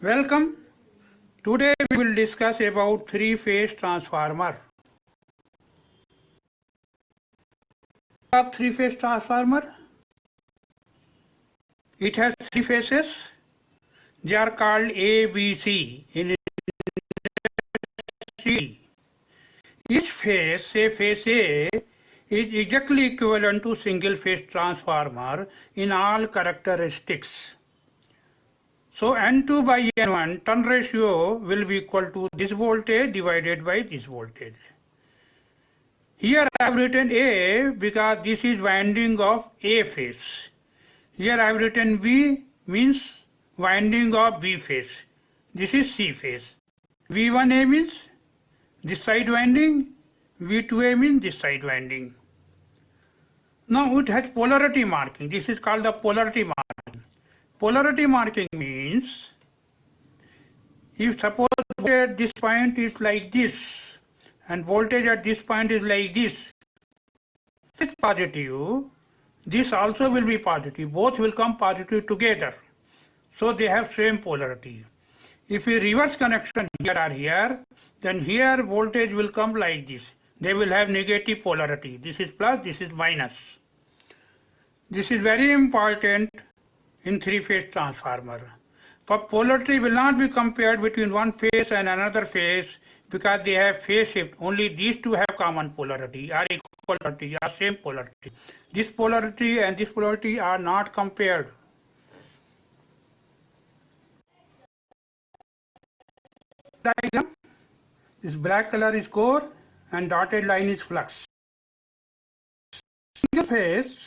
Welcome. Today we will discuss about three-phase transformer. Three-phase transformer. It has three phases. They are called A, B, C in C. Each phase, say phase A, is exactly equivalent to single-phase transformer in all characteristics. So N2 by N1 turn ratio will be equal to this voltage divided by this voltage. Here I have written A because this is winding of A phase. Here I have written B means winding of B phase. This is C phase. V1A means this side winding, V2A means this side winding. Now it has polarity marking. This is called the polarity marking. Polarity marking means if suppose voltage at this point is like this and voltage at this point is like this, this is positive, this also will be positive. Both will come positive together. So they have same polarity. If we reverse connection here or here, then here voltage will come like this. They will have negative polarity. This is plus, this is minus. This is very important in three-phase transformer. But polarity will not be compared between one phase and another phase because they have phase shift. Only these two have common polarity, are equal polarity, are same polarity. This polarity and this polarity are not compared. Diagram. This black color is core and dotted line is flux. Single phase,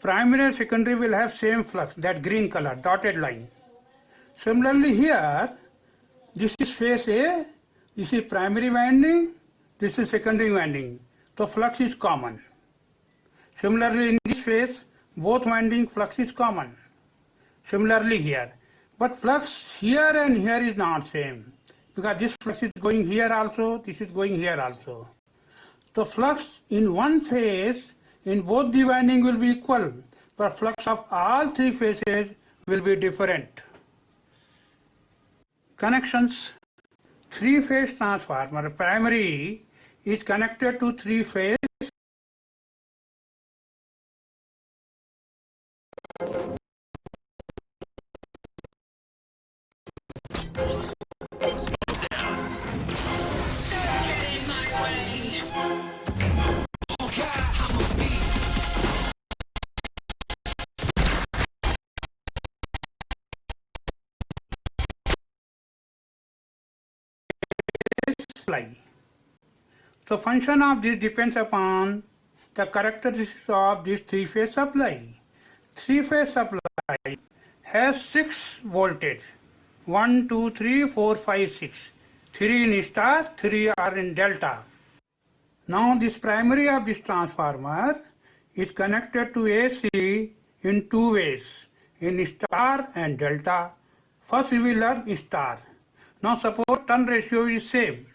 primary and secondary will have same flux, that green color, dotted line. Similarly here, this is phase A, this is primary winding, this is secondary winding. So flux is common. Similarly in this phase, both winding flux is common. Similarly here. But flux here and here is not same. Because this flux is going here also, this is going here also. The flux in one phase in both the winding will be equal, but flux of all three phases will be different. Connections. Three-phase transformer primary is connected to three-phase supply. So function of this depends upon the characteristics of this three-phase supply. Three-phase supply has 6 voltage. 1, 2, 3, 4, 5, 6. 3 in star, 3 are in delta. Now this primary of this transformer is connected to AC in two ways, in star and delta. First we will learn star. Now suppose turn ratio is same.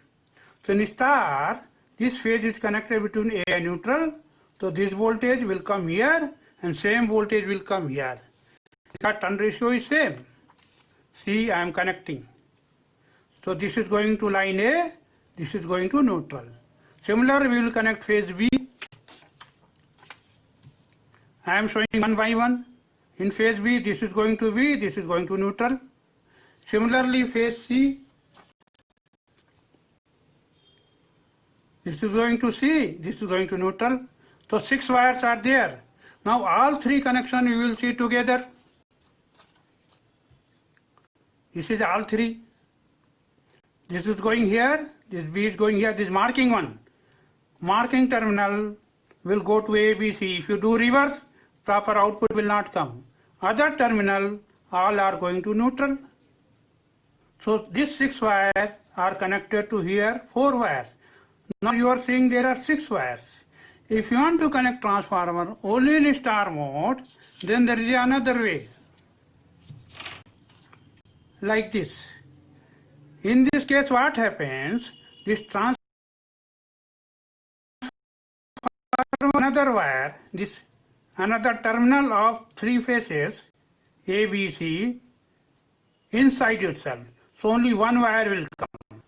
So in star, this phase is connected between A and neutral. So this voltage will come here and same voltage will come here. Because turn ratio is same. See, I am connecting. So this is going to line A, this is going to neutral. Similarly, we will connect phase B. I am showing one by one. In phase B, this is going to B, this is going to neutral. Similarly, phase C. This is going to C, this is going to neutral. So 6 wires are there. Now all 3 connections we will see together. This is all 3. This is going here, this B is going here, this marking one. Marking terminal will go to A, B, C. If you do reverse, proper output will not come. Other terminal, all are going to neutral. So these 6 wires are connected to here 4 wires. Now you are seeing there are 6 wires. If you want to connect transformer only in star mode, then there is another way. Like this. In this case what happens? This transformer another wire, this another terminal of 3 phases A, B, C inside itself. So only one wire will come.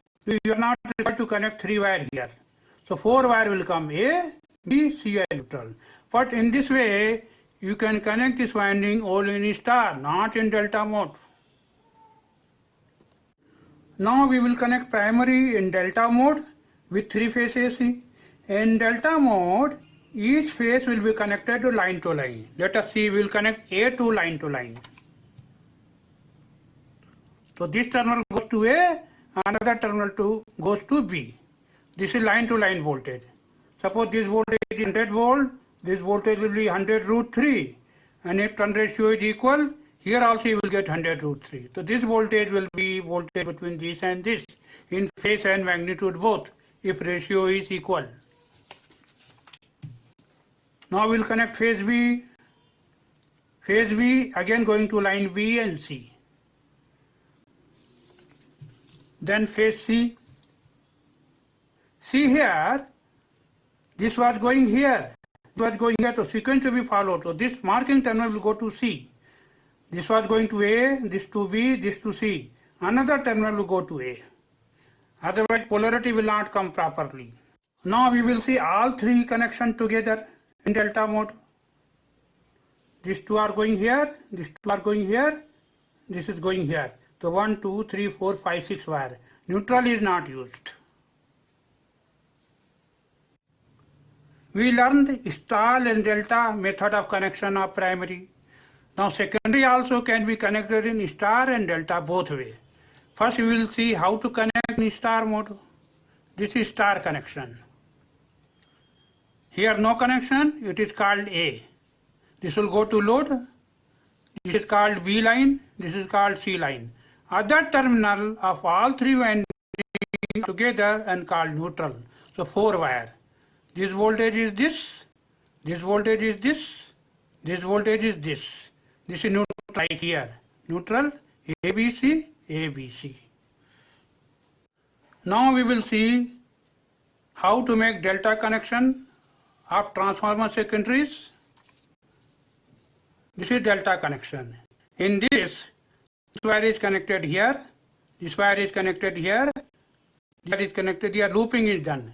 You are not required to connect 3 wire here. So 4 wire will come, A, B, C and neutral. But in this way, you can connect this winding only in star, not in delta mode. Now we will connect primary in delta mode with 3-phase AC. In delta mode, each phase will be connected to line. Let us see, we will connect A to line. So this terminal goes to A, another terminal goes to B. This is line to line voltage. Suppose this voltage is 100 volt, this voltage will be 100 root 3. And if turn ratio is equal, here also you will get 100 root 3. So this voltage will be voltage between this and this in phase and magnitude both if ratio is equal. Now we will connect phase B. Phase B again going to line B and C. Then phase C. See here, this was going here, this was going here, so sequence will be followed. So this marking terminal will go to C. This was going to A, this to B, this to C. Another terminal will go to A. Otherwise polarity will not come properly. Now we will see all 3 connections together in delta mode. These 2 are going here, these 2 are going here, this is going here. So 1, 2, 3, 4, 5, 6 wire. Neutral is not used. We learned star and delta method of connection of primary. Now secondary also can be connected in star and delta both way. First we will see how to connect in star mode. This is star connection. Here no connection, it is called A. This will go to load. This is called B line, this is called C line. Other terminal of all 3 windings together and called neutral. So 4 wire. This voltage is this voltage is this voltage is this. This is neutral right here. Neutral ABC, ABC. Now we will see how to make delta connection of transformer secondaries. This is delta connection. In this wire is connected here, this wire is connected here, this is connected here, looping is done.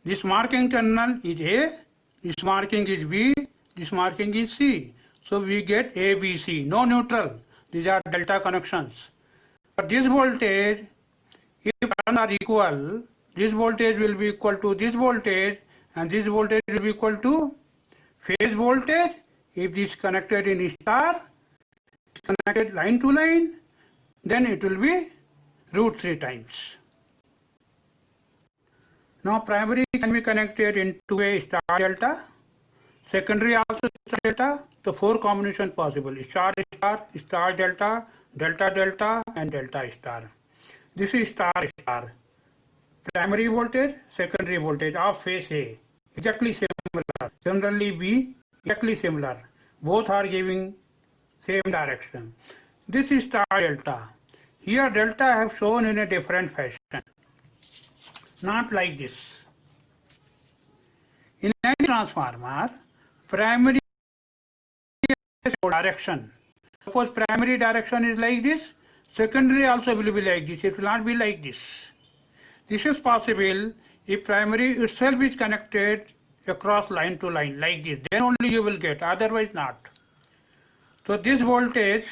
This marking terminal is A, this marking is B, this marking is C. So we get ABC, no neutral. These are delta connections. But this voltage, if turns are equal, this voltage will be equal to this voltage and this voltage will be equal to phase voltage. If this is connected in star, connected line to line, then it will be root 3 times. Now primary can be connected into a star delta, secondary also star delta, so 4 combinations possible: star star, star delta, delta delta and delta star. This is star star. Primary voltage, secondary voltage of phase A, exactly similar. Similarly B, exactly similar. Both are giving same direction. This is star delta. Here delta I have shown in a different fashion. Not like this. In any transformer, primary direction. Suppose primary direction is like this, secondary also will be like this. It will not be like this. This is possible if primary itself is connected across line to line like this. Then only you will get, otherwise not. So this voltage,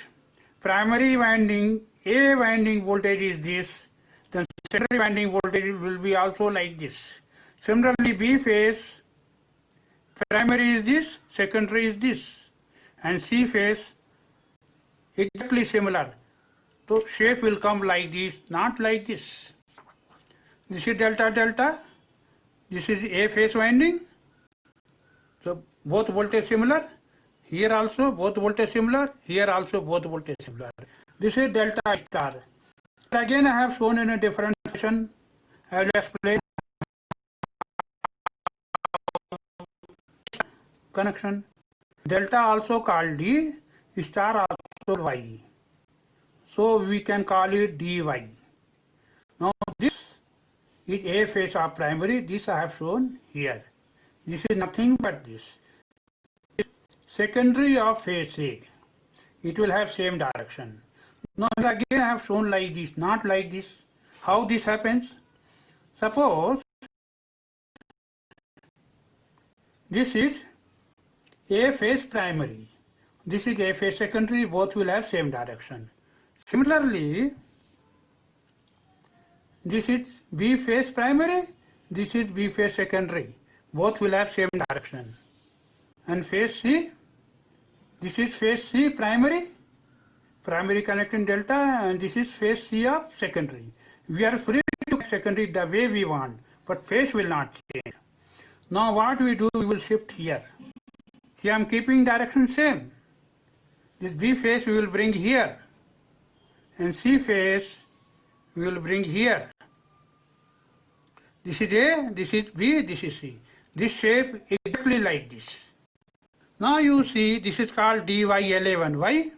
primary winding, A winding voltage is this. Then secondary winding voltage will be also like this. Similarly, B phase, primary is this, secondary is this, and C phase exactly similar. So shape will come like this, not like this. This is delta delta, this is A phase winding. So both voltage similar. Here also both voltage similar. Here also both voltage similar. This is delta star. Again, I have shown in a different fashion. I will explain connection. Delta also called D, star also Y. So we can call it dy. Now this is A phase of primary. This I have shown here. This is nothing but this. Secondary of phase A. It will have same direction. Now again I have shown like this, not like this. How this happens? Suppose this is A phase primary, this is A phase secondary, both will have same direction. Similarly, this is B phase primary, this is B phase secondary, both will have same direction. And phase C, this is phase C primary, primary connecting delta, and this is phase C of secondary. We are free to connect secondary the way we want, but phase will not change. Now what we do, we will shift here. Here I am keeping direction same. This B phase we will bring here, and C phase we will bring here. This is A, this is B, this is C. This shape exactly like this. Now you see this is called DY11. Why?